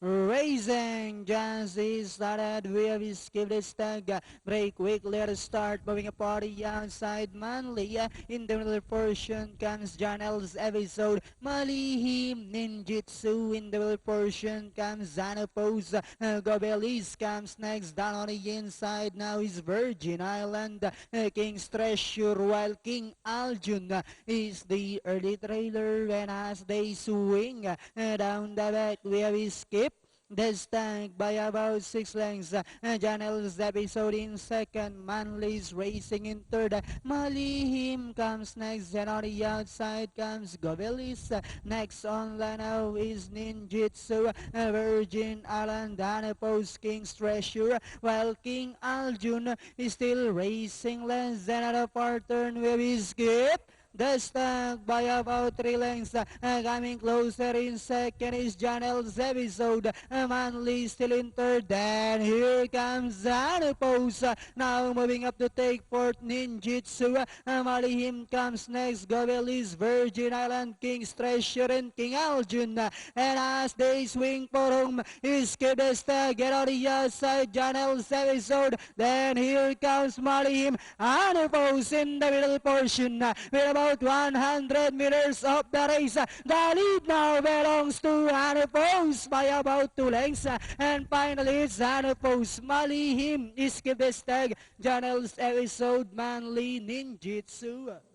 Racing just started. We have skipped this tag. Break quickly at the start. Moving a party outside Manly. In the middle portion comes John L's episode. Malihim Ninjutsu. In the middle portion comes Xanopose. Gobelis comes next. Down on the inside now is Virgin Island. King's Treasure, while King Aljun is the early trailer. And as they swing down the back, we have skip this tank by about 6 lengths. Janel's episode in second. Manly's racing in third. Malihim comes next, and on the outside comes Govelis. Next on Lano is Ninjutsu, Virgin Island, Hanapos, King's Treasure, while King Aljun is still racing less than at a part turn with his skip. The stack by about 3 lengths. Coming closer in second is Janel's episode. Manly still in third. Then here comes Xanopose. Now moving up to take fourth, Ninjutsu. Malihim comes next. Govelis, Virgin Island, King's Treasure, and King Aljun. And as they swing for home, skip the stack. Get on the outside, Janel's episode. Then here comes Malihim. Xanopose in the middle portion. With about 100 meters of the race. The lead now belongs to Xanopose by about 2 lengths. And finally, it's Xanopose. Malihim skip the stag. Janel's episode, Manly Ninjutsu.